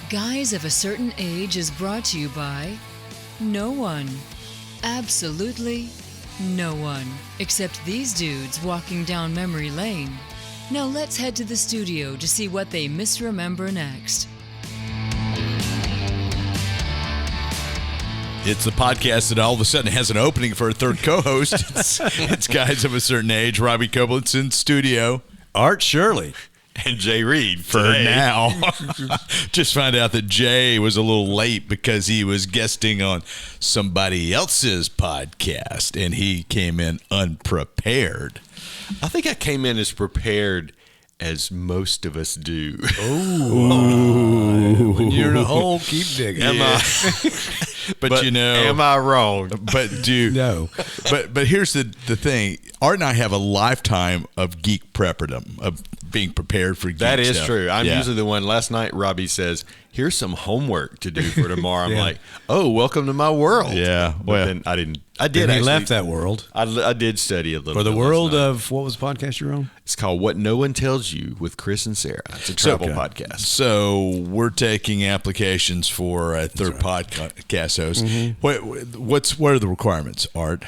Guys of a Certain Age is brought to you by no one. Absolutely no one. Except these dudes walking down memory lane. Now let's head to the studio to see what they misremember next. It's the podcast that all of a sudden has an opening for a third co-host. It's Guys of a Certain Age. Robbie Koblitz in studio. Art Shirley. And Jay Reed for now. Just found out that Jay was a little late because he was guesting on somebody else's podcast, and he came in unprepared. I think I came in as prepared as most of us do. Oh, when you're in a hole, keep digging. But you know, am I wrong? But no. But here's the thing. Art and I have a lifetime of geek prepperdom, of being prepared for geek That is stuff. true. I'm usually the one. Last night, Robbie says, "Here's some homework to do for tomorrow." I'm like, "Oh, welcome to my world." Yeah. But then I didn't. I did. He left that world I did study a little for the bit world last night. of what was the podcast you're on? It's called "What No One Tells You" with Chris and Sarah. It's a travel podcast. So we're taking applications for a third podcast host. Mm-hmm. What are the requirements, Art?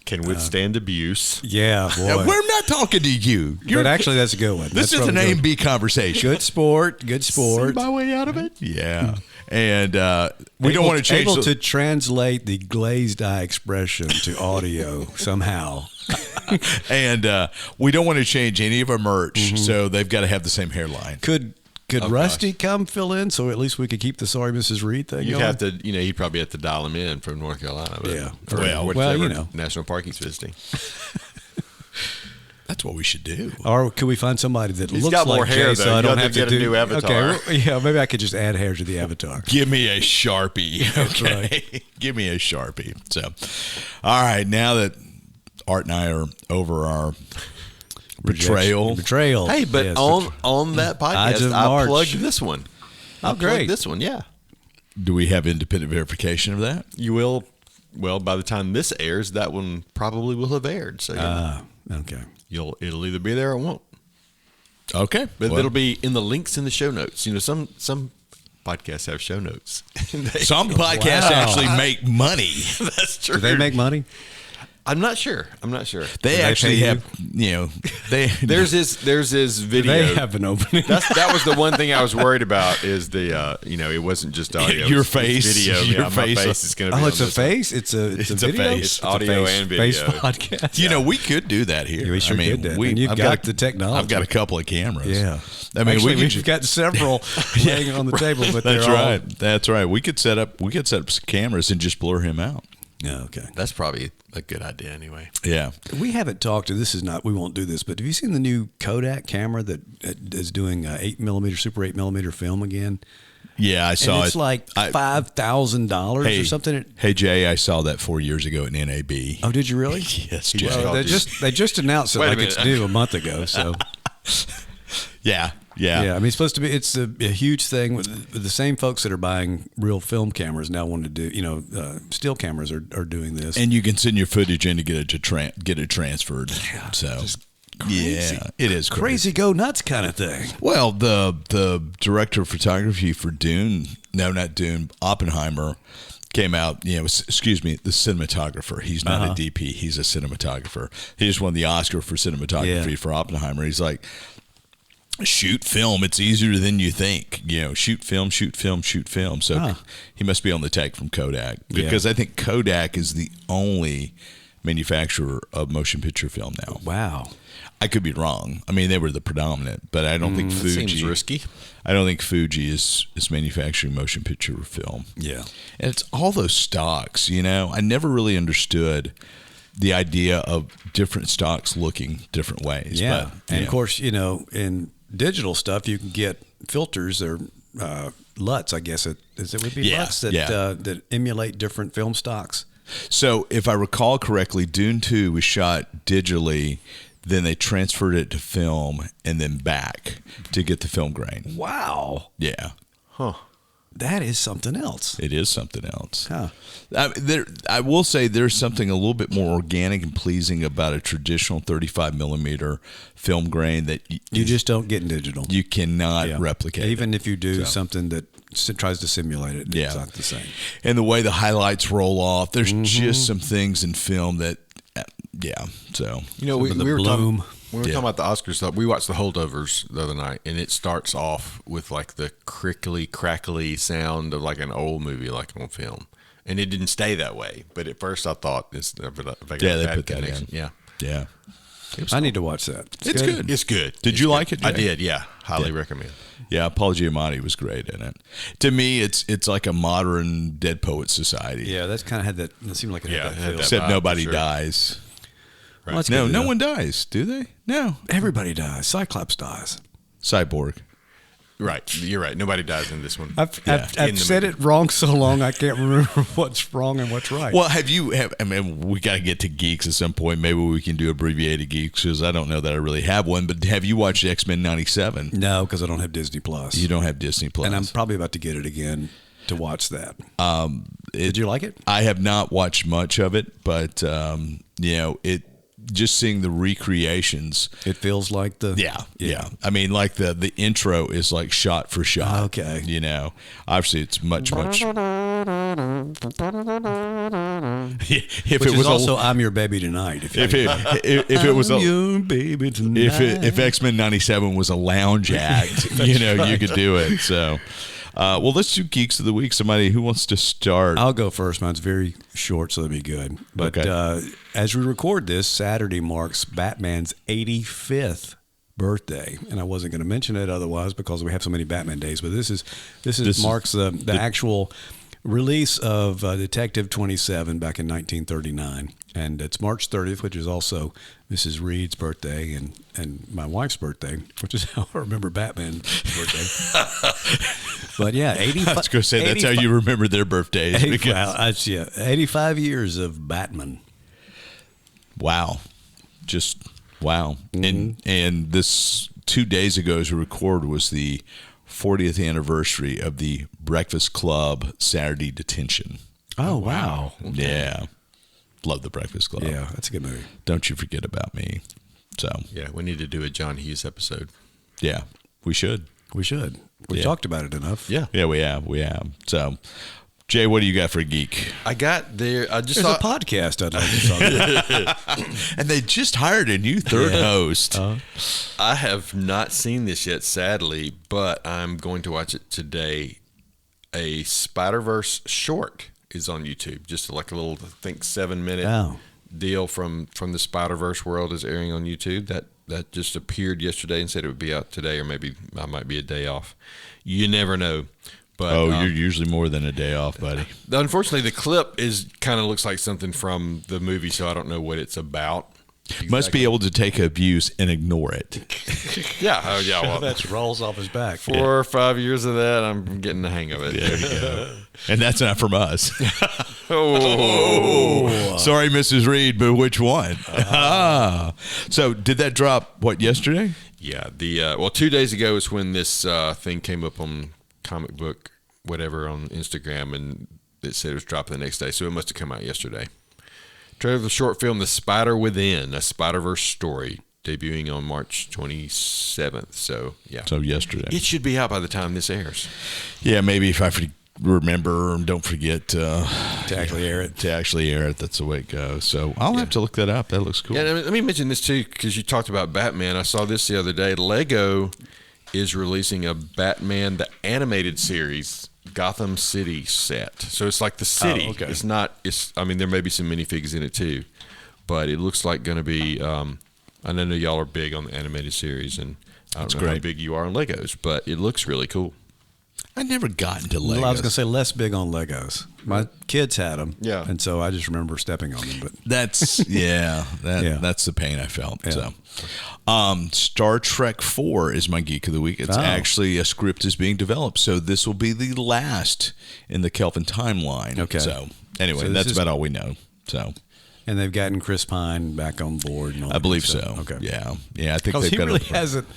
Can withstand abuse. Yeah, boy. Now, we're not talking to you. But actually, that's a good one. This is an A and B conversation. Good sport. See my way out of it. Yeah. And we don't want to change. Able to translate the glazed eye expression to audio somehow. And we don't want to change any of our merch, so they've got to have the same hairline. Could Rusty come fill in so at least we could keep the Sorry Mrs. Reed thing You'd going? have to, he'd probably have to dial him in from North Carolina. But Yeah. or Well, whatever national park he's visiting. That's what we should do. Or could we find somebody that He's looks got like more hair, Jay, though. so I You don't have have to to get a do new avatar. Okay, well, yeah, maybe I could just add hair to the avatar. Give me a Sharpie. Okay. Give me a Sharpie. So, all right, now that Art and I are over our betrayal. Hey, but Yes. on that Ides podcast, of I March. plugged this one. Oh, great. Plugged this one, yeah. Do we have independent verification of that? You will. Well, by the time this airs, that one probably will have aired. So Okay. it'll either be there or it won't. Okay. But well, it'll be in the links in the show notes. Some podcasts have show notes. some podcasts actually make money. That's true. Do they make money? I'm not sure. They actually pay have, There's his video. They have an opening. That was the one thing I was worried about is the it wasn't just audio. Your it's face, video. your My face. face is going to be. Oh, it's on a this one. face? It's a video? face. It's audio and video. Face podcast. we could do that here. Yeah, we sure could that. And you've I've got the technology. I've got a couple of cameras. Yeah. I mean, Actually, we could we've got several laying on the table, but That's they're right. all... That's right. We could set up some cameras and just blur him out. Yeah, okay. That's probably a good idea anyway. Yeah. We haven't talked to, we won't do this, but have you seen the new Kodak camera that is doing 8mm, Super 8mm film again? Yeah, I saw and it's it. like $5,000 or something. Hey, Jay, I saw that 4 years ago at NAB. Oh, did you really? Yes, Jay. Well, they just announced it Wait a like minute. it's due a month ago, so... Yeah. Yeah, I mean, it's a huge thing with the same folks that are buying real film cameras now want to do, still cameras are doing this. And you can send your footage in to get it transferred. So, crazy. yeah, it is crazy go nuts kind of thing. Well, the director of photography for Dune, no, not Dune, Oppenheimer, came out, the cinematographer. He's not a DP. He's a cinematographer. He just won the Oscar for cinematography for Oppenheimer. He's like, shoot film. It's easier than you think. Shoot film. So he must be on the tech from Kodak because I think Kodak is the only manufacturer of motion picture film now. Wow. I could be wrong. I mean, they were the predominant, but I don't think Fuji. Seems risky. I don't think Fuji is manufacturing motion picture film. Yeah. And it's all those stocks, I never really understood the idea of different stocks looking different ways. Yeah. But, and of course, in digital stuff, you can get filters or LUTs, I guess it would be LUTs that emulate different film stocks. So if I recall correctly, Dune 2 was shot digitally, then they transferred it to film and then back to get the film grain. Wow. Yeah. Huh. that is something else. It is something else. Huh. I will say there's something a little bit more organic and pleasing about a traditional 35 millimeter film grain that you just don't get in digital. You cannot replicate. Even if you do something that tries to simulate it, it's not the same. And the way the highlights roll off, there's just some things in film that, So we were talking. When we were talking about the Oscars stuff, we watched The Holdovers the other night, and it starts off with like the crickly, crackly sound of like an old movie, like on film. And it didn't stay that way. But at first I thought they put that in. Yeah. I need to watch that. It's good. It's good. Did you like it? I did, yeah. Highly recommend. Yeah, Paul Giamatti was great in it. To me, it's like a modern Dead Poets Society. Yeah, that's kind of had that. It seemed like it had that feel. Except nobody dies. Right. Well, no one dies, do they? No. Everybody dies. Cyclops dies. Cyborg. Right. You're right. Nobody dies in this one. I've said it wrong so long I can't remember what's wrong and what's right. Well, we got to get to geeks at some point. Maybe we can do abbreviated geeks because I don't know that I really have one. But have you watched X-Men 97? No, because I don't have Disney Plus. You don't have Disney Plus. And I'm probably about to get it again to watch that. Did you like it? I have not watched much of it, but, just seeing the recreations, it feels like yeah. I mean, like the intro is like shot for shot. Okay, obviously it's much. If it was also I'm Your Baby Tonight. If it was Your Baby Tonight. If X-Men 97 was a lounge act, you could do it. So. Well, let's do Geeks of the Week. Somebody who wants to start? I'll go first. Mine's very short, so that'll be good. But as we record this, Saturday marks Batman's 85th birthday, and I wasn't going to mention it otherwise because we have so many Batman days. But this marks the actual release of Detective 27 back in 1939, and it's March 30th, which is also Mrs. Reed's birthday and my wife's birthday, which is how I remember Batman's birthday. But yeah, 85. I was going to say that's how you remember their birthdays. 85 years of Batman. Wow, just wow. And this 2 days ago, as we record, was the 40th anniversary of the Breakfast Club Saturday Detention. Oh, wow. Yeah. Love the Breakfast Club. Yeah, that's a good movie. Don't you forget about me. So yeah, we need to do a John Hughes episode. Yeah, we should. We talked about it enough. Yeah, we have. So, Jay, what do you got for a geek? There's a podcast I'd like to talk about. And they just hired a new third host. I have not seen this yet, sadly, but I'm going to watch it today. A Spider-Verse short is on YouTube. Just like a little, I think, 7-minute deal from the Spider-Verse world is airing on YouTube. That just appeared yesterday and said it would be out today, or maybe I might be a day off. You never know. But, you're usually more than a day off, buddy. Unfortunately, the clip kind of looks like something from the movie, so I don't know what it's about. Exactly. Must be able to take abuse and ignore it. Yeah. Oh, yeah. Well, that rolls off his back. 4 or 5 years of that, I'm getting the hang of it. There you go. And that's not from us. Sorry, Mrs. Reed, but which one? So did that drop, yesterday? Yeah. 2 days ago is when this thing came up on comic book, whatever, on Instagram, and it said it was dropping the next day. So it must have come out yesterday. Trailer of the short film The Spider Within, a Spider-Verse story, debuting on March 27th. So, yeah. So yesterday. It should be out by the time this airs. Yeah, maybe if I remember and don't forget to actually air it. That's the way it goes. So I'll have to look that up. That looks cool. Yeah, let me mention this too, because you talked about Batman. I saw this the other day. Lego is releasing a Batman the Animated Series Gotham City set. So it's like the city. Okay. There may be some minifigs in it too, but it looks like going to be, I know y'all are big on the animated series, and I don't know how big you are on Legos, but it looks really cool. I never got into Legos. Well, I was going to say less big on Legos. My kids had them, and so I just remember stepping on them. But that's that's the pain I felt. Yeah. So, Star Trek 4 is my geek of the week. It's actually a script is being developed, so this will be the last in the Kelvin timeline. Okay. So anyway, that's about all we know. So. And they've gotten Chris Pine back on board. And all I believe so. Okay. Yeah. I think because he really hasn't.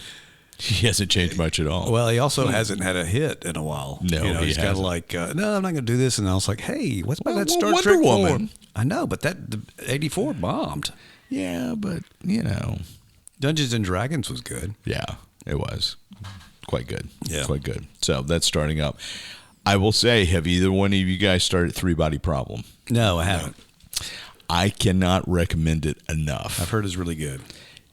He hasn't changed much at all. Well, he also hasn't had a hit in a while. No, he's kind of like, no, I'm not going to do this. And I was like, hey, what's about that Star Wonder Trek Woman? 4? I know, but the 84 bombed. Yeah, but, Dungeons and Dragons was good. Yeah, it was. Quite good. Yeah. Quite good. So that's starting up. I will say, have either one of you guys started Three Body Problem? No, I haven't. I cannot recommend it enough. I've heard it's really good.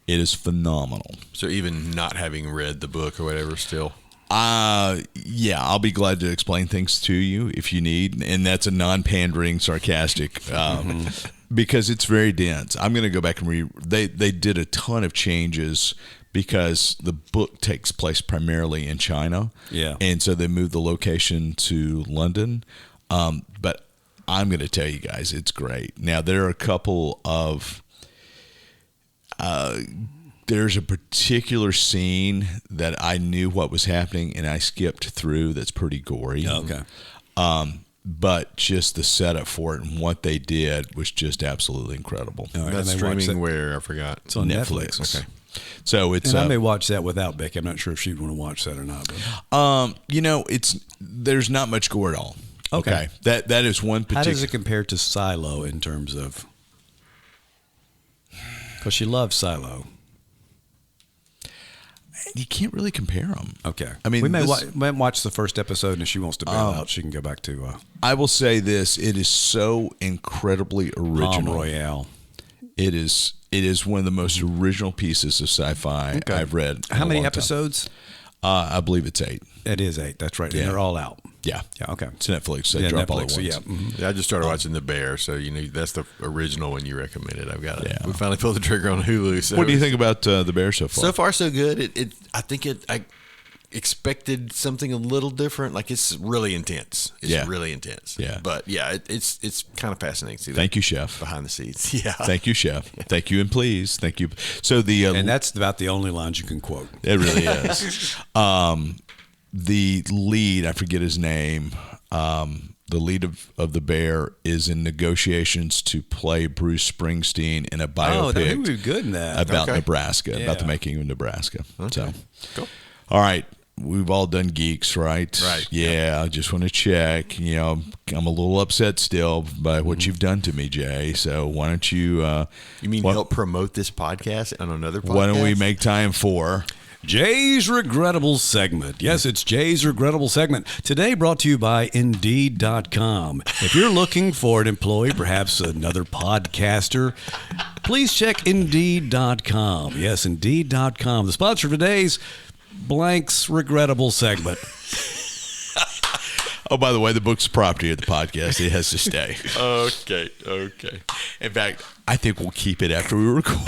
It is phenomenal. So even not having read the book or whatever still? Yeah, I'll be glad to explain things to you if you need. And that's a non-pandering, sarcastic, because it's very dense. I'm going to go back and they did a ton of changes because the book takes place primarily in China. Yeah. And so they moved the location to London. But I'm going to tell you guys, it's great. Now, there are a couple of... there's a particular scene that I knew what was happening and I skipped through that's pretty gory. Okay. But just the setup for it and what they did was just absolutely incredible. All right, That's and they watched streaming that- where? I forgot. It's on Netflix. Okay. So it's And I may watch that without Becky. I'm not sure if she'd want to watch that or not. But. there's not much gore at all. Okay. That is one How particular. does it compare to Silo in terms of? Because she loves Silo. You can't really compare them. Okay. I mean, we may watch the first episode, and if she wants to bail out, she can go back to I will say this: it is so incredibly Palm original. Royale. It is one of the most original pieces of sci-fi I've read. in How a many long time. episodes? I believe it's 8. It is 8. That's right. Yeah. And they're all out. Yeah. Yeah. Okay. It's Netflix. They Yeah, drop all at Netflix. once. Yeah. Mhm. Yeah, I just started watching The Bear, so that's the original one you recommended. I've got it. Yeah. We finally pulled the trigger on Hulu. So What do you think about The Bear so far? So far, so good. I expected something a little different. Like it's really intense. It's really intense. Yeah. But yeah, it's kind of fascinating to see. Thank you, Chef. Behind the scenes. Yeah. Thank you, Chef. Thank you, and please. Thank you. So And that's about the only lines you can quote. it really is. The lead, I forget his name. The lead of The Bear is in negotiations to play Bruce Springsteen in a biopic he would be good in that. about Okay. Nebraska, about the Yeah. making of Nebraska. Okay. So, Cool. all right. We've all done geeks, right? Right. Yeah. I just want to check. I'm a little upset still by what you've done to me, Jay. So why don't you? You mean why- help promote this podcast on another podcast? Why don't we make time for? Jay's Regrettable Segment. Yes, it's Jay's Regrettable Segment. Today brought to you by Indeed.com. If you're looking for an employee, perhaps another podcaster, please check Indeed.com. Yes, Indeed.com. The sponsor of today's Blank's Regrettable Segment. Oh, by the way, the book's property of the podcast. It has to stay. Okay. In fact, I think we'll keep it after we record.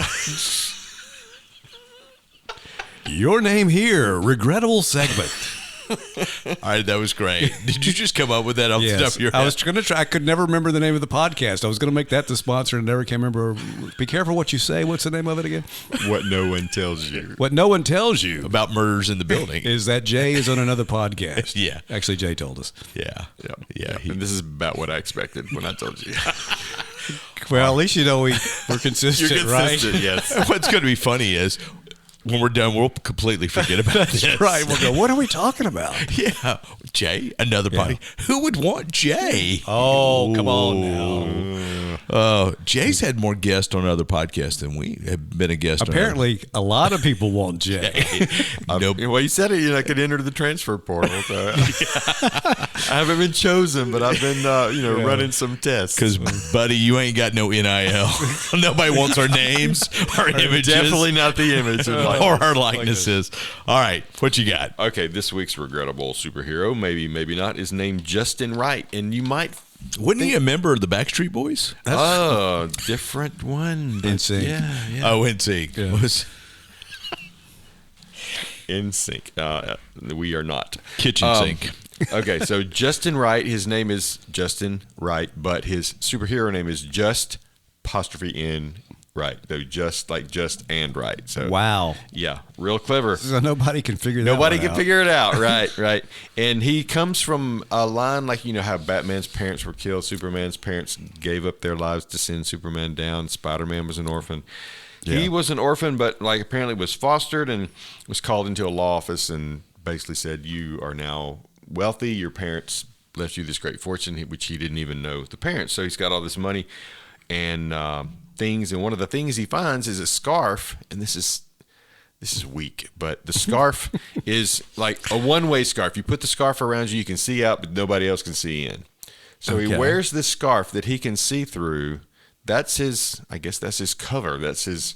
Your name here, Regrettable Segment. All right, that was great. Did you just come up with that off the top Yes, of your I head? was going to try. I could never remember the name of the podcast. I was going to make that the sponsor and never can remember. Be careful what you say. What's the name of it again? What no one tells you. What no one tells you About murders in the building. is that Jay is on another podcast. Yeah. Actually, Jay told us. Yeah. And this is about what I expected when I told you. Well, at least you know we're consistent, You're consistent, right? yes. What's going to be funny is when we're done, we'll completely forget about this. Right. We'll go, what are we talking about? Yeah. Jay, another body. Who would want Jay? Oh, come on now. Jay's had more guests on other podcasts than we have been a guest Apparently, a lot of people want Jay. on. Nope. Well, you said it. I could enter the transfer portal. So I haven't been chosen, but I've been, running some tests. Because, buddy, you ain't got no NIL. Nobody wants our names, our images. Definitely not the image. Or our likenesses. All right. What you got? Okay, this week's regrettable superhero, maybe not, is named Justin Wright, and you might. Wasn't he a member of the Backstreet Boys? Different one. NSYNC. Yeah. Oh, NSYNC. Was In sync. We are not. kitchen sink. Okay, so Justin Wright, his name is Justin Wright, but his superhero name is Just ' Right. So just and right. So Wow. yeah, real clever. So nobody can figure that Nobody one can out. figure it out. Right. And he comes from a line like, how Batman's parents were killed. Superman's parents gave up their lives to send Superman down. Spider-Man was an orphan. He was an orphan, but like apparently was fostered and was called into a law office and basically said, "You are now wealthy. Your parents left you this great fortune," which he didn't even know the parents. So he's got all this money and things. And one of the things he finds is a scarf, and this is weak, but the scarf is like a one-way scarf. You put the scarf around you, you can see out, but nobody else can see in. So he wears this scarf that he can see through. That's his, I guess that's his cover. That's his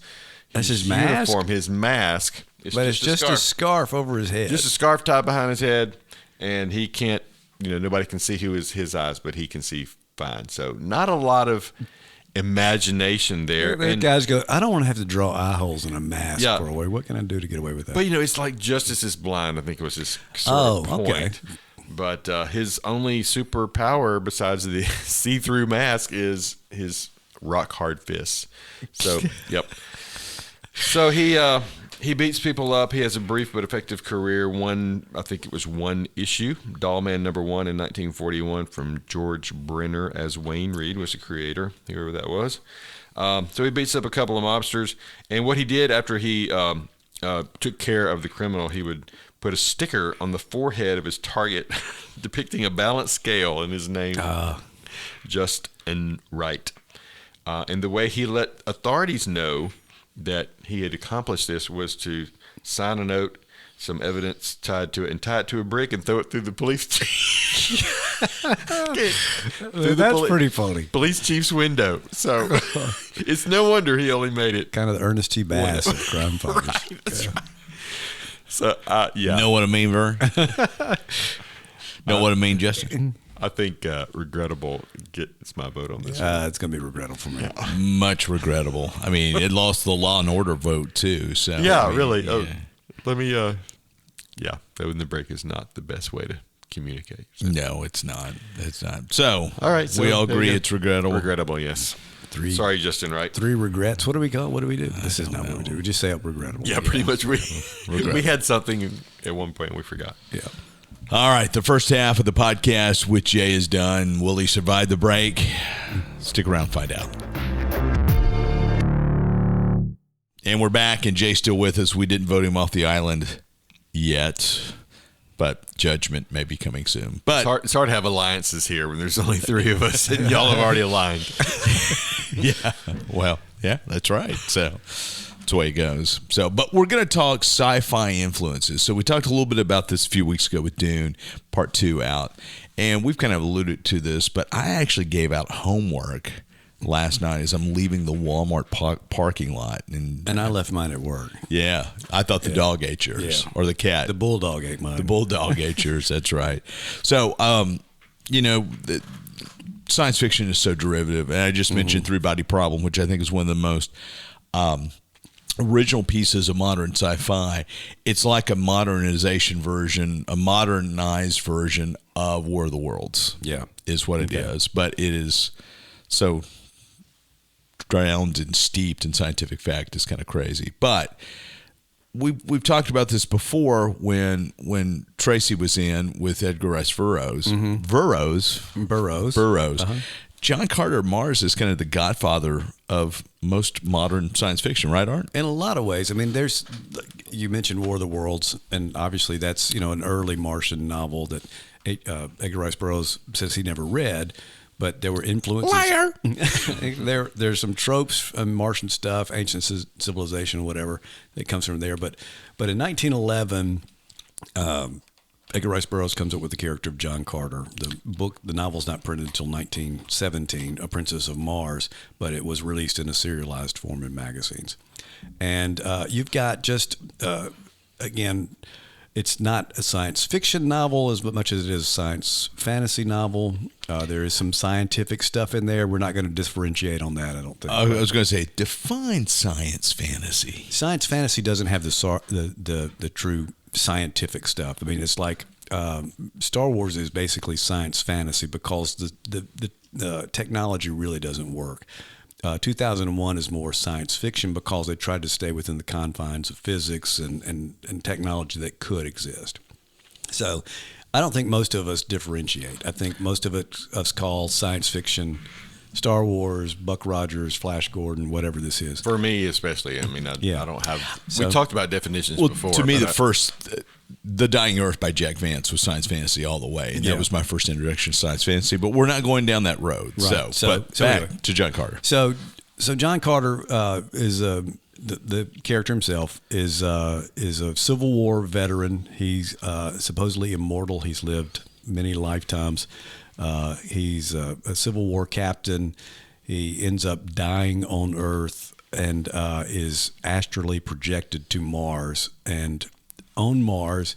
uniform, mask? his mask. But it's just a scarf over his head. Just a scarf tied behind his head, and he can't, nobody can see who is his eyes, but he can see fine. So not a lot of imagination there. And guys go, I don't want to have to draw eye holes in a mask for a way. What can I do to get away with that? But, it's like justice is blind, I think it was his sort of point. Okay. But his only superpower besides the see-through mask is his rock-hard fists. So, yep. So he beats people up. He has a brief but effective career. I think it was one issue. Dollman #1 in 1941 from George Brenner as Wayne Reed was the creator, whoever that was. So he beats up a couple of mobsters. And what he did after he took care of the criminal, he would put a sticker on the forehead of his target depicting a balanced scale and his name, Just and Wright. And the way he let authorities know that he had accomplished this was to sign a note, some evidence tied to it, and tie it to a brick and throw it through the police chief. That's pretty funny. Police chief's window. So it's no wonder he only made it. Kind of the Ernest T. Bass of crime fighters. Right, that's right. So, Know what I mean, Vern? Know what I mean, Justin? I think regrettable gets my vote on this. It's going to be regrettable for me. Much regrettable. I mean, it lost the Law and Order vote too. So really. Yeah. Let me. Throwing the break is not the best way to communicate. So. No, it's not. It's not. So, all right. So we all agree it's regrettable. Regrettable, yes. Sorry, Justin. Right. 3 regrets. What do we call it? What do we do? This is not what we do. We just say regrettable. Yeah, pretty much. We had something at one point we forgot. Yeah. All right, the first half of the podcast with Jay is done. Will he survive the break? Stick around, find out. And we're back, and Jay's still with us. We didn't vote him off the island yet, but judgment may be coming soon. But it's hard to have alliances here when there's only 3 of us, and y'all have already aligned. Yeah, well, yeah, that's right. So that's the way it goes. So, but we're going to talk sci-fi influences. So we talked a little bit about this a few weeks ago with Dune, part 2 out. And we've kind of alluded to this, but I actually gave out homework last night as I'm leaving the Walmart parking lot. And I left mine at work. Yeah. I thought the dog ate yours or the cat. The bulldog ate mine. The bulldog ate yours. That's right. So, science fiction is so derivative. And I just mentioned Three-Body Problem, which I think is one of the most original pieces of modern sci-fi. It's like a modernized version of War of the Worlds. Yeah. Is what it is. But it is so drowned and steeped in scientific fact. It's kind of crazy. But we've talked about this before when Tracy was in with Edgar Rice Burroughs. Burroughs. Uh-huh. John Carter Mars is kind of the godfather of most modern science fiction, right, Art? In a lot of ways. I mean, you mentioned War of the Worlds, and obviously that's, an early Martian novel that Edgar Rice Burroughs says he never read, but there were influences. Liar! There's some tropes, Martian stuff, ancient civilization, whatever, that comes from there. But in 1911, Edgar Rice Burroughs comes up with the character of John Carter. The novel's not printed until 1917, A Princess of Mars, but it was released in a serialized form in magazines. And you've got just, again, it's not a science fiction novel as much as it is a science fantasy novel. There is some scientific stuff in there. We're not going to differentiate on that, I don't think. I was going to say, define science fantasy. Science fantasy doesn't have the true scientific stuff. I mean, it's like Star Wars is basically science fantasy because the technology really doesn't work. 2001 is more science fiction because they tried to stay within the confines of physics and technology that could exist. So I don't think most of us differentiate. I think most of us call science fiction Star Wars, Buck Rogers, Flash Gordon, whatever this is. For me, especially. I mean, I don't have. We talked about definitions before. To me, The Dying Earth by Jack Vance was science fantasy all the way, and that was my first introduction to science fantasy. But we're not going down that road. Right. So back to John Carter. So John Carter is the character himself is a Civil War veteran. He's supposedly immortal. He's lived many lifetimes. He's a Civil War captain. He ends up dying on Earth and is astrally projected to Mars. And on Mars,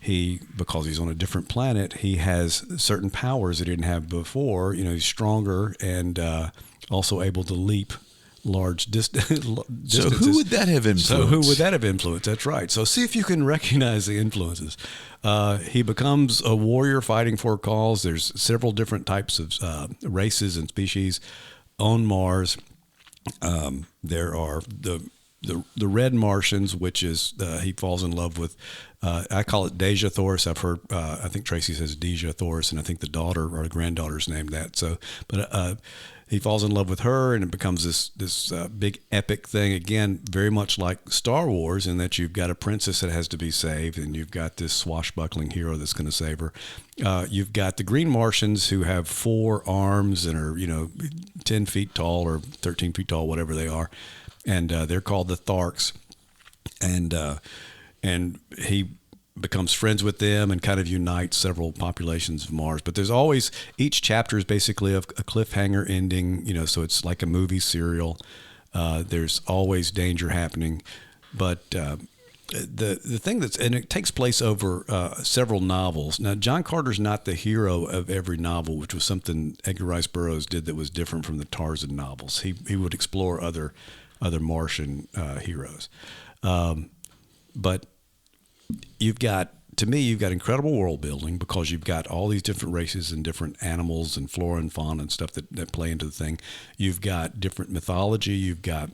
because he's on a different planet, he has certain powers that he didn't have before. He's stronger and also able to leap large distances. So who would that have influenced? That's right. So see if you can recognize the influences. He becomes a warrior fighting for a cause. There's several different types of races and species on Mars. There are the red Martians, which is he falls in love with. I call it Deja Thoris. I've heard. I think Tracy says Deja Thoris, and I think the daughter or the granddaughter's named that. So, but he falls in love with her, and it becomes this big epic thing. Again, very much like Star Wars, in that you've got a princess that has to be saved, and you've got this swashbuckling hero that's going to save her. You've got the Green Martians who have 4 arms and are 10 feet tall or 13 feet tall, whatever they are, and they're called the Tharks, and he becomes friends with them and kind of unites several populations of Mars. But there's always, each chapter is basically a cliffhanger ending, so it's like a movie serial. There's always danger happening. But the thing and it takes place over several novels. Now, John Carter's not the hero of every novel, which was something Edgar Rice Burroughs did that was different from the Tarzan novels. He would explore other Martian heroes. But you've got incredible world building because you've got all these different races and different animals and flora and fauna and stuff that play into the thing. You've got different mythology. You've got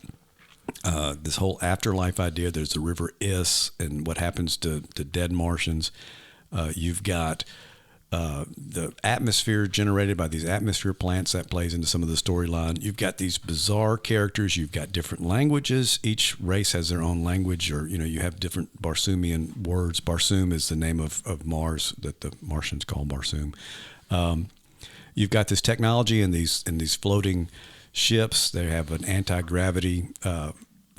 this whole afterlife idea. There's the River Is and what happens to dead Martians. You've got the atmosphere generated by these atmosphere plants that plays into some of the storyline. You've got these bizarre characters. You've got different languages. Each race has their own language, or you have different Barsoomian words. Barsoom is the name of Mars that the Martians call Barsoom. You've got this technology in these floating ships. They have an anti-gravity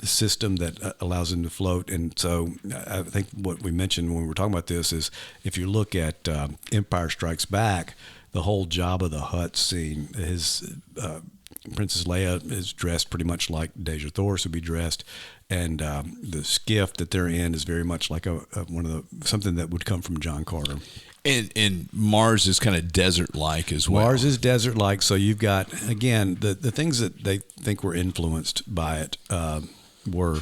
system that allows them to float. And so I think what we mentioned when we were talking about this is if you look at Empire Strikes Back, the whole Jabba the Hutt scene, his Princess Leia is dressed pretty much like Deja Thoris would be dressed, and the skiff that they're in is very much like something that would come from John Carter. And Mars is kind of desert-like as well. Mars is desert-like, so you've got, again, the things that they think were influenced by it were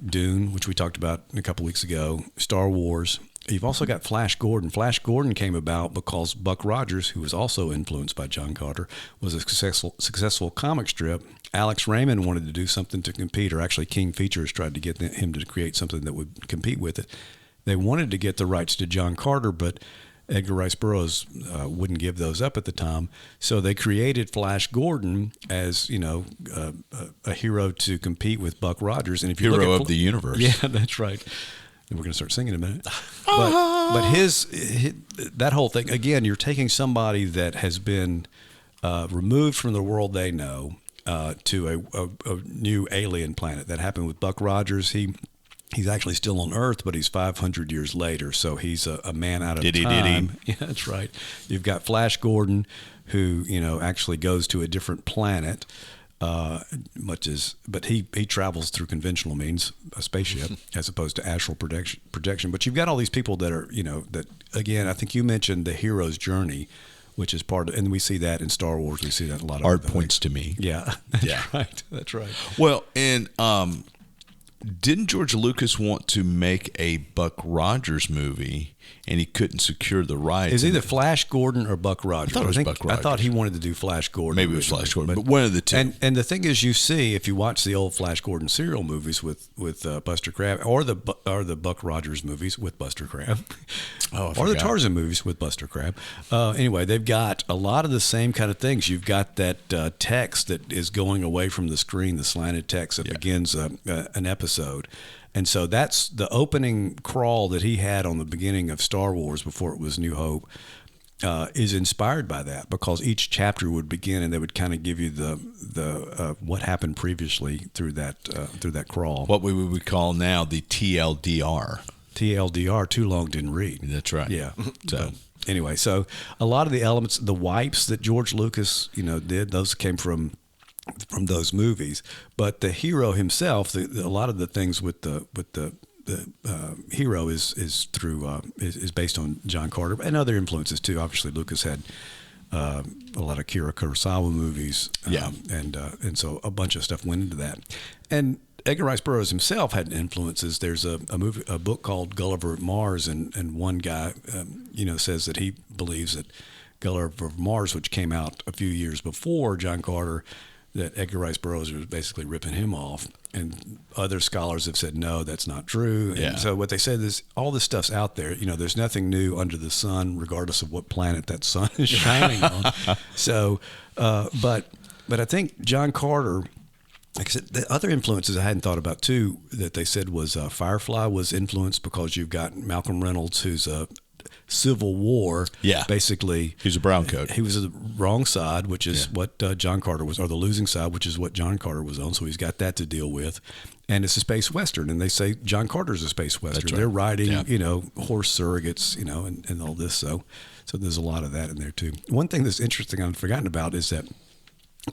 Dune, which we talked about a couple weeks ago, Star Wars. You've also got Flash Gordon. Flash Gordon came about because Buck Rogers, who was also influenced by John Carter, was a successful comic strip. Alex Raymond wanted to do something to compete, or actually King Features tried to get him to create something that would compete with it. They wanted to get the rights to John Carter, but Edgar Rice Burroughs wouldn't give those up at the time. So they created Flash Gordon as, a hero to compete with Buck Rogers. And if you hero look at of the universe. Yeah, that's right. And we're going to start singing in a minute. But his that whole thing, again, you're taking somebody that has been removed from the world they know to a new alien planet. That happened with Buck Rogers. He's actually still on Earth, but he's 500 years later, so he's a man out of time. Yeah, that's right. You've got Flash Gordon, who actually goes to a different planet, but he travels through conventional means, a spaceship, as opposed to astral projection. But you've got all these people that are, that again, I think you mentioned the hero's journey, which is part of, and we see that in Star Wars. We see that in a lot of art points to me. Yeah, right. That's right. Well, and didn't George Lucas want to make a Buck Rogers movie, and he couldn't secure the rights. Is either Flash Gordon or Buck Rogers? I thought he wanted to do Flash Gordon. Maybe it was Flash Gordon, but one of the two. And the thing is, you see, if you watch the old Flash Gordon serial movies with Buster Crabbe, or the Buck Rogers movies with Buster Crabbe, or the Tarzan movies with Buster Crabbe. Anyway, they've got a lot of the same kind of things. You've got that text that is going away from the screen, the slanted text that begins an episode. And so that's the opening crawl that he had on the beginning of Star Wars before it was New Hope, is inspired by that, because each chapter would begin and they would kind of give you the what happened previously through that crawl. What we would call now the TLDR. TLDR, too long didn't read. That's right. Yeah. So anyway, so a lot of the elements, the wipes that George Lucas, did, those came from those movies, but the hero himself, a lot of the things with the hero is through is based on John Carter and other influences too. Obviously, Lucas had a lot of Akira Kurosawa movies, and so a bunch of stuff went into that. And Edgar Rice Burroughs himself had influences. There's a book called Gulliver of Mars, and one guy says that he believes that Gulliver of Mars, which came out a few years before John Carter, that Edgar Rice Burroughs was basically ripping him off. And other scholars have said, no, that's not true. And so what they said is all this stuff's out there. There's nothing new under the sun, regardless of what planet that sun is shining on. So, but I think John Carter, like I said, the other influences I hadn't thought about too, that they said was Firefly was influenced because you've got Malcolm Reynolds, who's a Civil War. Yeah. Basically. He was a brown coat. He was the wrong side, which is what John Carter was, or the losing side, which is what John Carter was on. So he's got that to deal with. And it's a space Western. And they say John Carter's a space Western. That's right. They're riding, horse surrogates, and all this. So there's a lot of that in there too. One thing that's interesting I've forgotten about is that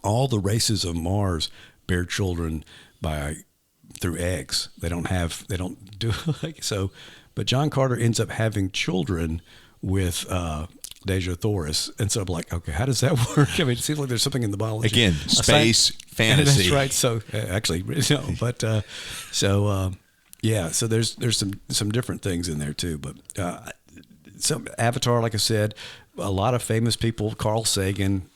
all the races of Mars bear children through eggs. They don't do like so. But John Carter ends up having children with Deja Thoris. And so I'm like, okay, how does that work? I mean, it seems like there's something in the biology. Again, space, fantasy. That's right. So actually, but so there's some different things in there too. But some Avatar, like I said, a lot of famous people. Carl Sagan,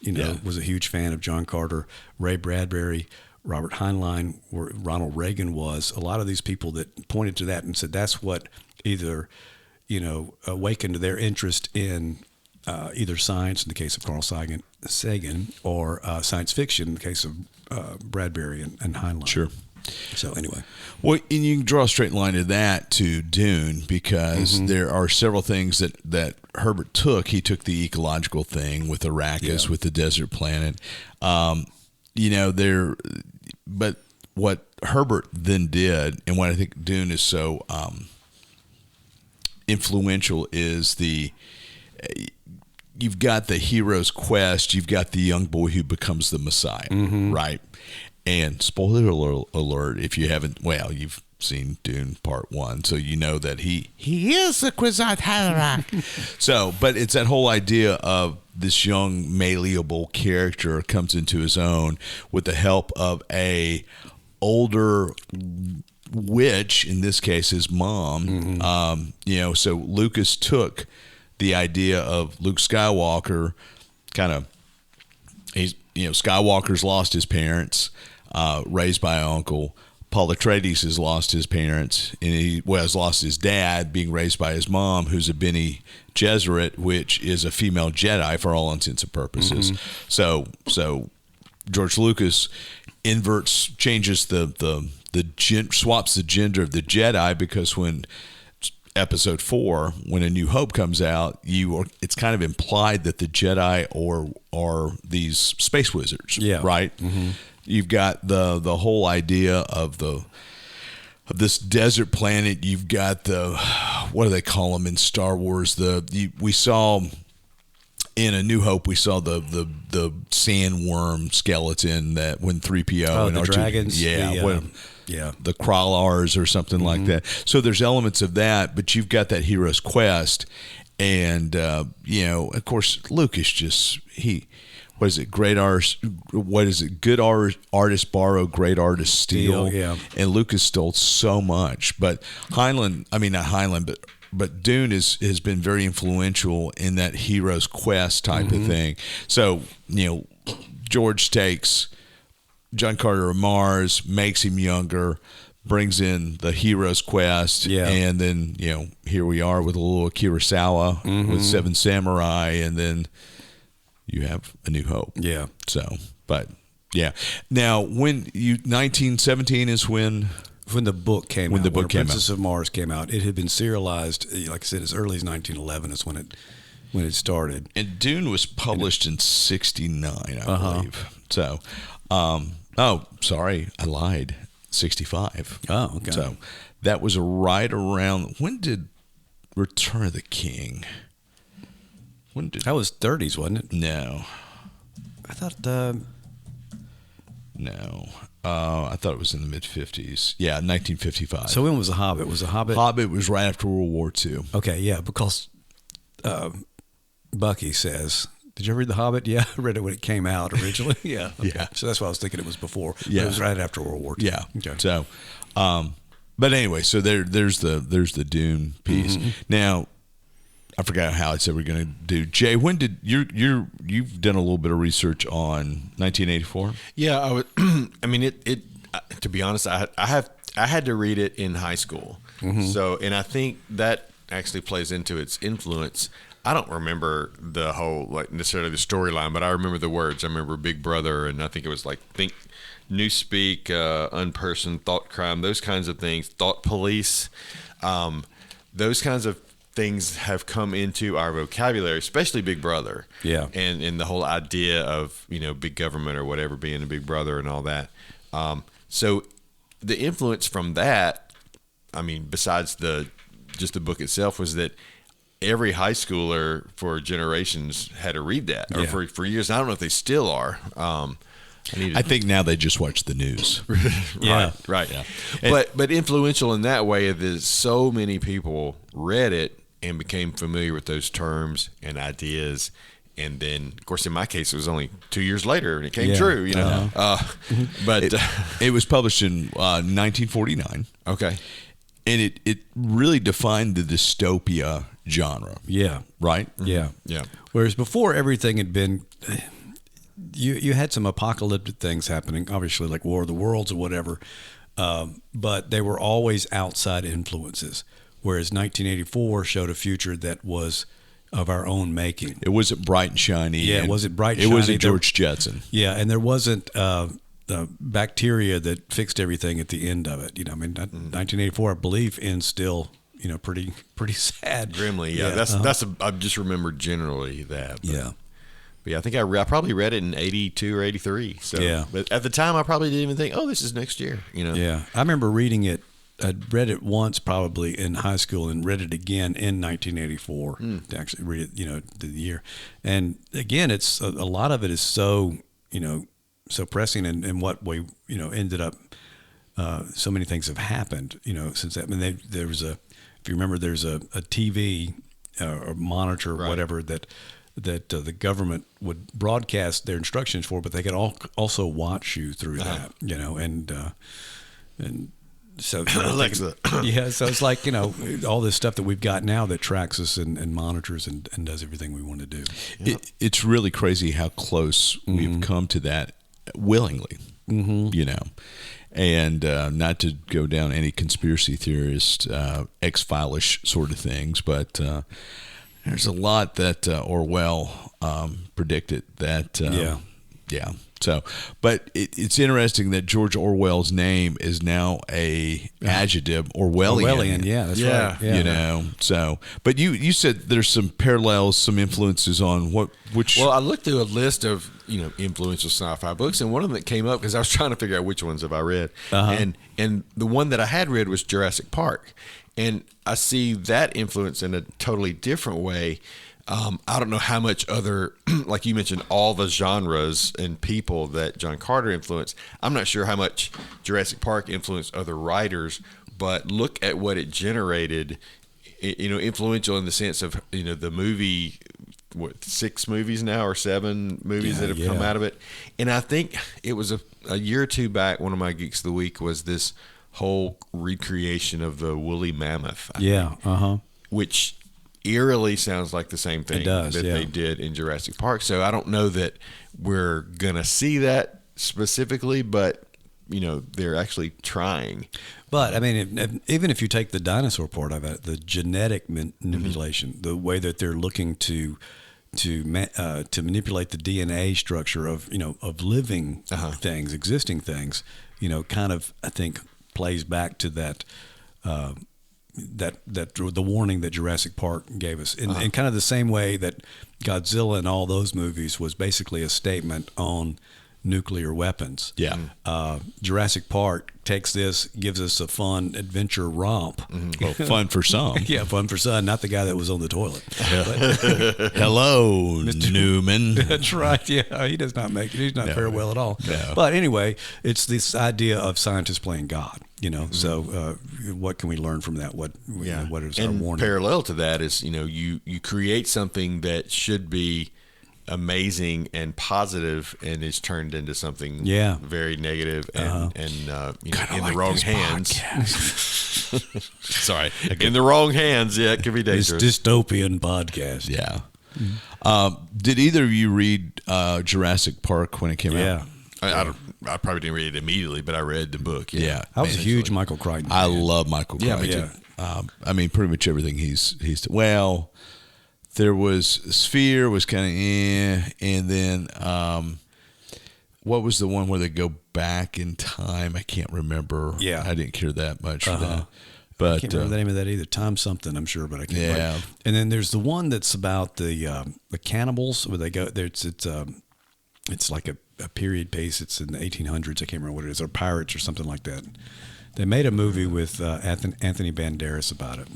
was a huge fan of John Carter. Ray Bradbury, Robert Heinlein, where Ronald Reagan was. A lot of these people that pointed to that and said that's what either, awakened their interest in either science in the case of Carl Sagan, or science fiction in the case of Bradbury and Heinlein. Sure. So anyway. Well, and you can draw a straight line to that to Dune, because there are several things that Herbert took. He took the ecological thing with Arrakis, with the desert planet. But what Herbert then did, and what I think Dune is so influential, is you've got the hero's quest, you've got the young boy who becomes the Messiah, right? And spoiler alert, if you haven't, you've seen Dune Part 1, so you know that he is the Kwisatz Haderach. So, but it's that whole idea of this young malleable character comes into his own with the help of a older witch, in this case his mom. So Lucas took the idea of Luke Skywalker, Skywalker's lost his parents, raised by an uncle. Paul Atreides has lost his parents, and he has lost his dad, being raised by his mom, who's a Bene Gesserit, which is a female Jedi for all intents and purposes. So George Lucas changes swaps the gender of the Jedi, because when Episode 4, when A New Hope comes out, it's kind of implied that the Jedi are these space wizards, right? You've got the whole idea of this desert planet. You've got what do they call them in Star Wars? We saw in A New Hope, we saw the sandworm skeleton that when 3PO and the R2, dragons, the Krallars or something like that. So there's elements of that, but you've got that hero's quest, and of course, Lucas what is it? Great artist. What is it? Good artists borrow, great artists steal. And Lucas stole so much. But not Heinlein, but but Dune has been very influential in that hero's quest type of thing. So, George takes John Carter of Mars, makes him younger, brings in the hero's quest, and then here we are with a little Kurosawa with Seven Samurai, and then you have A New Hope. Yeah. So, but yeah. Now, 1917 is when the book came out. When the book came Princess out. of Mars came out, it had been serialized. Like I said, as early as 1911 is when it started. And Dune was published in 69, I believe. So, sorry, I lied. 65. Oh, okay. So that was right around, when did Return of the King? That was 30s, wasn't it? No. I thought. No. I thought it was in the mid-50s. Yeah, 1955. So when was The Hobbit? Was The Hobbit? Hobbit was right after World War II. Okay, yeah, because Bucky says, did you ever read The Hobbit? Yeah, I read it when it came out originally. Yeah. Okay. Yeah. So that's why I was thinking it was before. Yeah. It was right after World War II. Yeah. Okay. So, but anyway, so there's the Dune piece. Now, I forgot how I said we're going to do. Jay, when did you've done a little bit of research on 1984? Yeah, I would. I mean, to be honest, I had to read it in high school. So, and I think that actually plays into its influence. I don't remember the whole, like, necessarily the storyline, but I remember the words. I remember Big Brother, and I think it was like Newspeak, Unperson, Thought Crime, those kinds of things, Thought Police, those kinds of things have come into our vocabulary, especially Big Brother. Yeah. And the whole idea of, big government or whatever being a big brother and all that. So the influence from that, I mean, besides just the book itself, was that every high schooler for generations had to read that, or for years. I don't know if they still are. I think now they just watch the news. Right. Yeah. But influential in that way that so many people read it and became familiar with those terms and ideas. And then, of course, in my case, it was only 2 years later and it came true, But it was published in 1949. Okay. And it really defined the dystopia genre. Yeah. Right? Yeah. Yeah. Whereas before, everything had been, you had some apocalyptic things happening, obviously like War of the Worlds or whatever, but they were always outside influences. Whereas 1984 showed a future that was of our own making. It wasn't bright and shiny. Yeah, it wasn't bright and shiny. It wasn't George Jetson. Yeah, and there wasn't the bacteria that fixed everything at the end of it. 1984, I believe, ends still, pretty sad. Grimly, yeah. I just remember generally that. But yeah, I think I probably read it in 82 or 83. So, yeah. But at the time, I probably didn't even think, this is next year. Yeah, I remember reading it. I'd read it once probably in high school and read it again in 1984 to actually read it, the year. And again, it's a lot of it is so, so pressing and what we, ended up, so many things have happened, since that. I mean, there was if you remember, there's a TV or monitor or whatever that the government would broadcast their instructions for, but they could also watch you through that, and so Alexa. Yeah, so it's like, all this stuff that we've got now that tracks us and monitors and does everything we want to do. It's really crazy how close we've come to that willingly, and not to go down any conspiracy theorist, X-File-ish sort of things, but there's a lot that Orwell predicted that. Yeah. So, but it's interesting that George Orwell's name is now a adjective, Orwellian. Yeah, that's right. Yeah. So, but you said there's some parallels, some influences on which. Well, I looked through a list of influential sci-fi books, and one of them that came up because I was trying to figure out which ones have I read, and the one that I had read was Jurassic Park, and I see that influence in a totally different way. I don't know how much other, like you mentioned, all the genres and people that John Carter influenced. I'm not sure how much Jurassic Park influenced other writers, but look at what it generated, influential in the sense of, the movie, 6 movies now or 7 movies that have come out of it. And I think it was a year or two back, one of my Geeks of the Week was this whole recreation of the woolly mammoth. I think. which eerily sounds like the same thing that they did in Jurassic Park. So I don't know that we're going to see that specifically, but, they're actually trying. But, I mean, even if you take the dinosaur part of it, the genetic manipulation, the way that they're looking to manipulate the DNA structure of living things, existing things, kind of, I think, plays back to that the warning that Jurassic Park gave us, in kind of the same way that Godzilla and all those movies was basically a statement on nuclear weapons. Yeah. Jurassic Park takes this, gives us a fun adventure romp. Well, fun for some. Yeah, fun for some, not the guy that was on the toilet. Hello, Newman. That's right. Yeah, he does not make it. He's not very well at all. No. But anyway, it's this idea of scientists playing God. So what can we learn from that? What is our warning? Parallel to that is, you create something that should be amazing and positive and is turned into something very negative and in the wrong hands. Sorry, in the wrong hands, it could be dangerous. This dystopian podcast. Yeah. Did either of you read Jurassic Park when it came out? I probably didn't read it immediately, but I read the book. Yeah. I was a huge Michael Crichton fan. I love Michael Crichton. I mean, pretty much everything he's there was Sphere was kind of and then what was the one where they go back in time? I can't remember. Yeah, I didn't care that much for that. But I can't remember the name of that either. Time something, I'm sure, but I can't. Yeah. And then there's the one that's about the cannibals where they go there. It's like a period piece. It's in the 1800s. I can't remember what it is, or pirates or something like that. They made a movie with Anthony Banderas about it.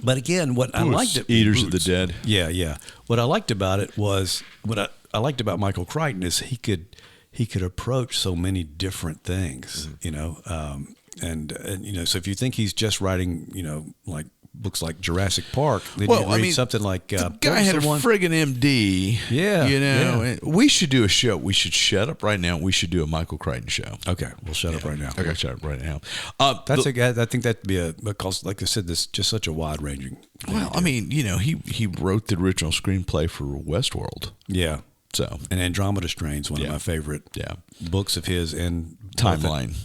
But again, what I liked it, Eaters of the Dead. Yeah. What I liked about it was I liked about Michael Crichton is he could approach so many different things, and so if you think he's just writing, like books like Jurassic Park, then you read something like the guy had a friggin' MD. Yeah, we should do a show. We should shut up right now. We should do a Michael Crichton show. Okay, we'll shut up right now. Okay, shut up right now. I think that'd be because, like I said, this is just such a wide ranging. Well, I mean, he wrote the original screenplay for Westworld. Yeah. So, and Andromeda Strain's one of my favorite books of his, and Timeline.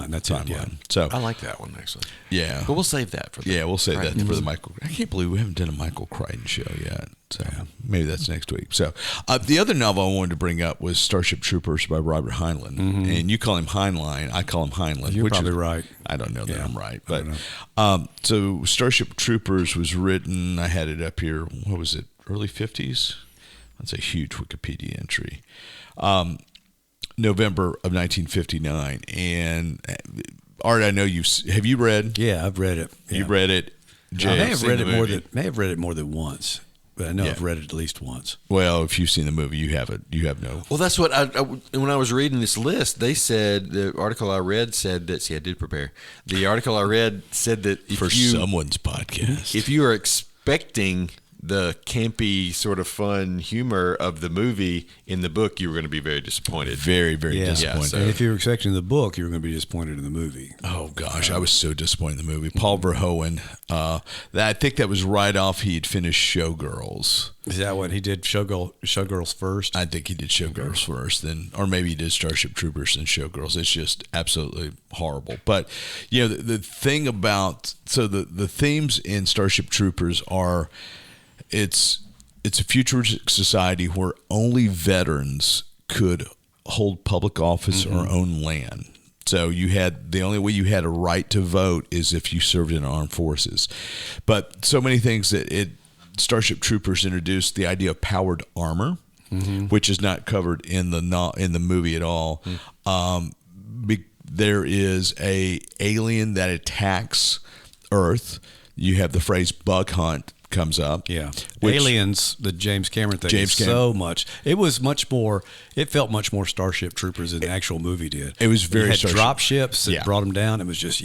That's it. Yeah. So I like that one actually. Yeah, but we'll save that for we'll save that for the Michael. I can't believe we haven't done a Michael Crichton show yet. So maybe that's next week. So the other novel I wanted to bring up was Starship Troopers by Robert Heinlein, and you call him Heinlein, I call him Heinlein. You're probably right. I don't know that I'm right, but so Starship Troopers was written. I had it up here. What was it? Early 50s. That's a huge Wikipedia entry. November of 1959, and Art, I know have you read? Yeah, I've read it. You read it. Jay, I may have read it more than once, but I know I've read it at least once. Well, if you've seen the movie, you have it. You have no. Well, that's what when I was reading this list, they said the article I read said that. See, I did prepare. The article I read said that someone's podcast, if you are expecting the campy sort of fun humor of the movie in the book, you were going to be very disappointed. Very, very disappointed. So. And if you were expecting the book, you were going to be disappointed in the movie. Oh gosh, I was so disappointed in the movie. Paul Verhoeven, I think that was right off he had finished Showgirls. Is that what he did? Showgirls first? I think he did Showgirls first, or maybe he did Starship Troopers and Showgirls. It's just absolutely horrible. But the thing about the themes in Starship Troopers are. It's a futuristic society where only veterans could hold public office or own land. So the only way you had a right to vote is if you served in armed forces. But so many things that Starship Troopers introduced the idea of powered armor, which is not covered in the movie at all. There is a alien that attacks Earth. You have the phrase bug hunt comes up. Yeah. Aliens, the James Cameron thing, so much. It felt much more Starship Troopers than the actual movie did. It was very Starship. Drop ships that brought them down. It was just,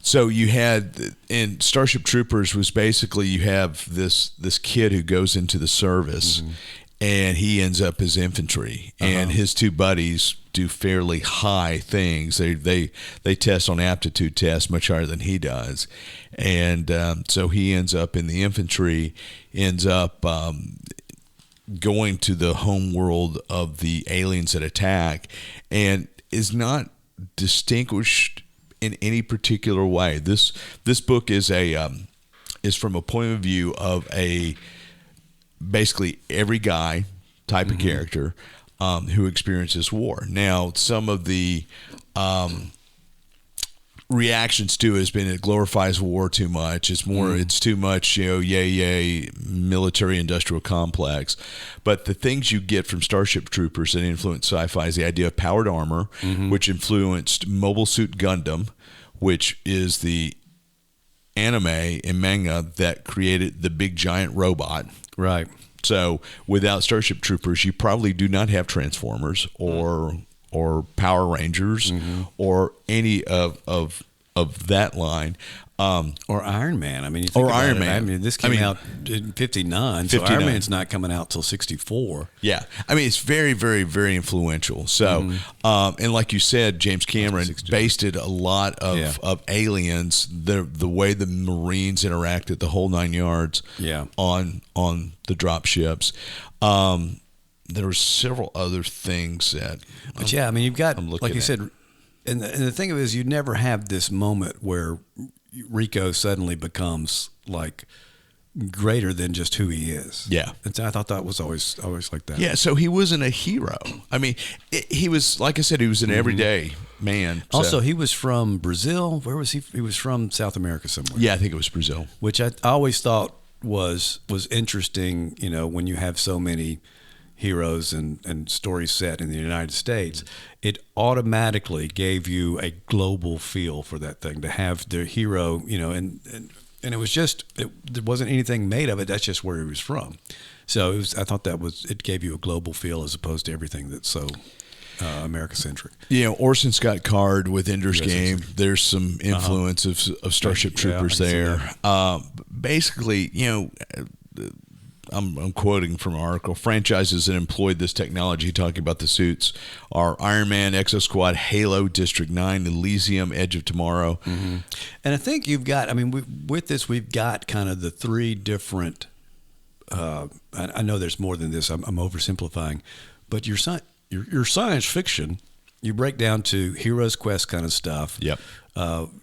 So you had, in Starship Troopers was basically you have this kid who goes into the service and he ends up as infantry, and his two buddies do fairly high things. They test on aptitude tests much higher than he does, and so he ends up in the infantry, ends up going to the home world of the aliens that attack, and is not distinguished in any particular way. This book is from a point of view of basically every guy type of character who experiences war. Now, some of the reactions to it has been it glorifies war too much. It's more, it's too much, yay, military industrial complex. But the things you get from Starship Troopers that influence sci-fi is the idea of powered armor, which influenced Mobile Suit Gundam, which is the anime and manga that created the big giant robot. Right. So without Starship Troopers, you probably do not have Transformers or Power Rangers or any of that line. Or Iron Man. I mean, Iron Man. I mean, this came out in 59, so Iron Man's not coming out till 64. Yeah. I mean, it's very, very, very influential. So, and like you said, James Cameron based it a lot of Aliens, the way the Marines interacted, the whole 9 yards on the drop ships. There were several other things that... But I mean, you've got, like you said, and the thing of it is you never have this moment where Rico suddenly becomes like greater than just who he is. Yeah. And so I thought that was always like that. Yeah, so he wasn't a hero. I mean, he was, like I said, he was an everyday man. So. Also, he was from Brazil. Where was he? He was from South America somewhere. Yeah, I think it was Brazil. Which I always thought was interesting, when you have so many heroes and stories set in the United States, it automatically gave you a global feel for that thing, to have the hero, and it was just, there wasn't anything made of it. That's just where he was from. So I thought it gave you a global feel as opposed to everything that's so America-centric. Orson Scott Card with Ender's Game, there's some influence of Starship Troopers there. Basically, I'm quoting from an article. Franchises that employed this technology, talking about the suits, are Iron Man, Exo Squad, Halo, District 9, Elysium, Edge of Tomorrow. And I think you've got, with this, we've got kind of the three different, I know there's more than this, I'm oversimplifying, but your science fiction, you break down to Hero's Quest kind of stuff. Yep.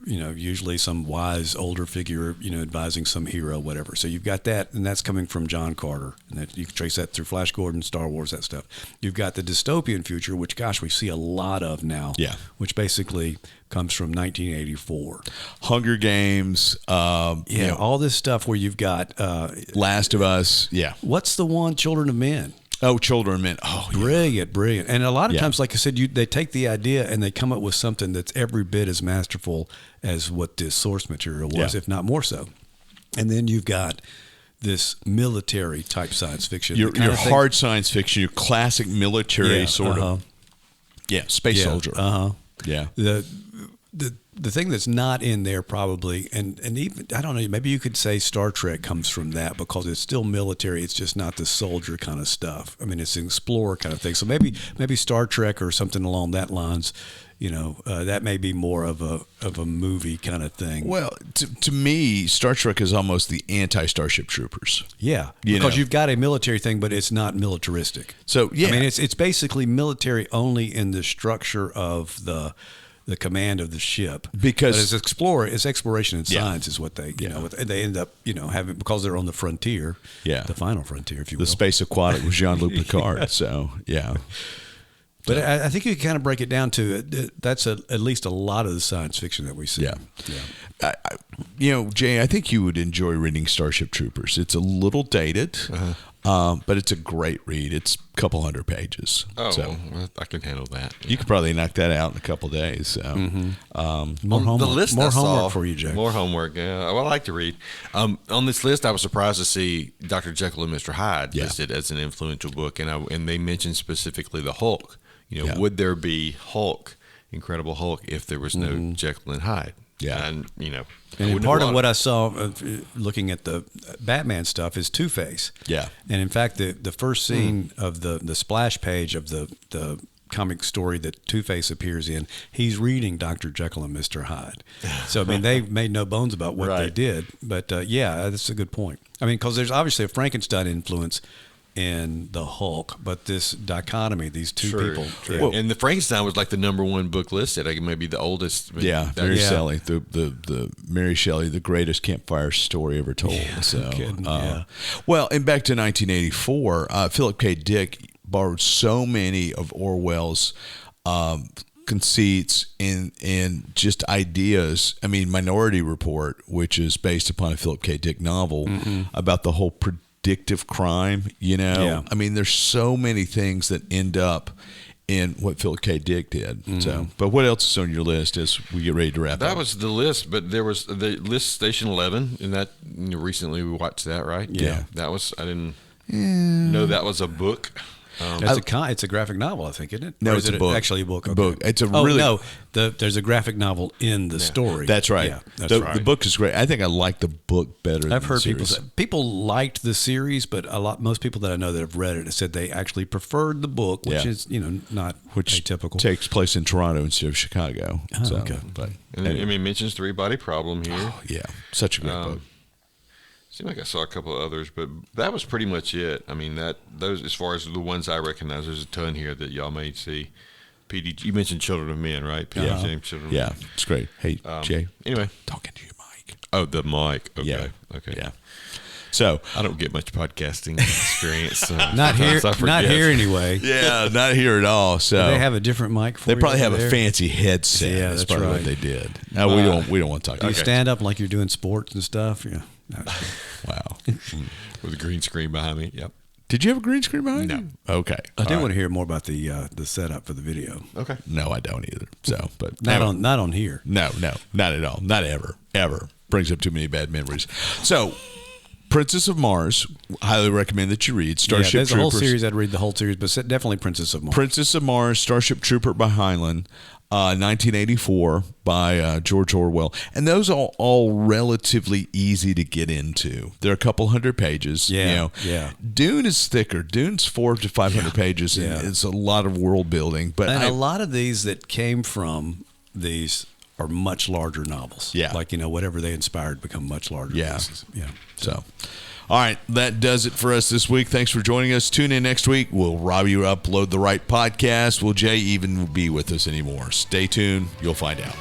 Usually some wise older figure, advising some hero, whatever. So you've got that, and that's coming from John Carter, and that you can trace that through Flash Gordon, Star Wars, that stuff. You've got the dystopian future, which, gosh, we see a lot of now. Yeah. Which basically comes from 1984. Hunger Games. All this stuff where you've got Last of Us. Yeah. What's the one? Children of Men. Oh, Children of Men. Oh, brilliant. And a lot of times, like I said, they take the idea and they come up with something that's every bit as masterful as what this source material was, if not more so. And then you've got this military type science fiction. Your hard science fiction, your classic military sort of. Yeah, space soldier. Yeah. The thing that's not in there probably, and even, I don't know, maybe you could say Star Trek comes from that because it's still military. It's just not the soldier kind of stuff. I mean, it's an explorer kind of thing. So maybe Star Trek or something along that lines, that may be more of a movie kind of thing. Well, to me, Star Trek is almost the anti-Starship Troopers. Yeah, because you've got a military thing, but it's not militaristic. So, yeah. I mean, it's basically military only in the structure of the command of the ship, because it's exploration and science is what they they end up having, because they're on the frontier, the final frontier, if you will. The space aquatic with Jean-Luc Picard. So but I think you can kind of break it down to that's at least a lot of the science fiction that we see. Jay, I think you would enjoy reading Starship Troopers. It's a little dated. But it's a great read. It's a couple hundred pages. Oh, so I can handle that. You could probably knock that out in a couple of days. So. More homework. The list more I homework saw, for you, Jay. More homework. Yeah, well, I like to read. On this list, I was surprised to see Dr. Jekyll and Mr. Hyde listed as an influential book, and they mentioned specifically the Hulk. Would there be Hulk, Incredible Hulk, if there was no Jekyll and Hyde? Yeah. And, And part of what I saw looking at the Batman stuff is Two-Face. Yeah. And in fact, the first scene of the splash page of the comic story that Two-Face appears in, he's reading Dr. Jekyll and Mr. Hyde. So, I mean, they made no bones about what they did. But, yeah, that's a good point. I mean, because there's obviously a Frankenstein influence in the Hulk, but this dichotomy, these two people. True. Well, and the Frankenstein was like the #1 book listed. I think maybe the oldest. Mary Shelley, the Mary Shelley, the greatest campfire story ever told. Yeah, so, kidding, well, and back to 1984, Philip K. Dick borrowed so many of Orwell's conceits and just ideas. I mean, Minority Report, which is based upon a Philip K. Dick novel about the whole predictive crime, I mean, there's so many things that end up in what Philip K. Dick did. So, but what else is on your list as we get ready to wrap up? That was the list, but there was the list Station 11, and that recently we watched that, right? Yeah. That was, I didn't know that was a book. It's a graphic novel, I think, isn't it? No, or it's is a book. Actually, a book. Okay. Book. It's a really. No, there's a graphic novel in the story. That's right. Yeah, that's the, right. The book is great. I think I like the book better. I've heard than people the say series. people liked the series, but most people that I know that have read it have said they actually preferred the book, which is not atypical. Takes place in Toronto instead of Chicago. Oh, okay. But And anyway. it mentions 3-body problem here. Yeah, such a great book. Seemed like I saw a couple of others, but that was pretty much it. I mean, those as far as the ones I recognize, there's a ton here that y'all may see. PD, you mentioned Children of Men, right? PD James, Children of Men. It's great. Hey, Jay. Anyway, Talking to your mic. oh, the mic. Okay. Yeah. Okay. Yeah. So I don't get much podcasting experience. So Not here. sometimes I Not forget. here anyway. yeah, not here at all. So Do they have a different mic for They you probably over have there? a fancy headset. Yeah, that's that's probably what right. they did. No, we don't want to talk. Do you Okay. stand up like you're doing sports and stuff? Yeah. Wow. With a green screen behind me. Yep. Did you have a green screen behind No. you? Okay. I do want to hear more about the setup for the video. Okay. No, I don't either. So, but Not anyway. on here. No, not at all. Not ever. Brings up too many bad memories. So, Princess of Mars, highly recommend that you read. Starship there's a whole Troopers. series. I'd read the whole series, but definitely Princess of Mars. Princess of Mars, Starship Trooper by Heinlein, 1984 by George Orwell. And those are all relatively easy to get into. They're a couple hundred pages. Yeah. Dune is thicker. Dune's 400 to 500 pages, and it's a lot of world building. But And a lot of these that came from these are much larger novels. Yeah. Like, whatever they inspired become much larger pieces. Yeah. So, all right, that does it for us this week. Thanks for joining us. Tune in next week. Will Robbie upload the Wright podcast? Will Jay even be with us anymore? Stay tuned. You'll find out.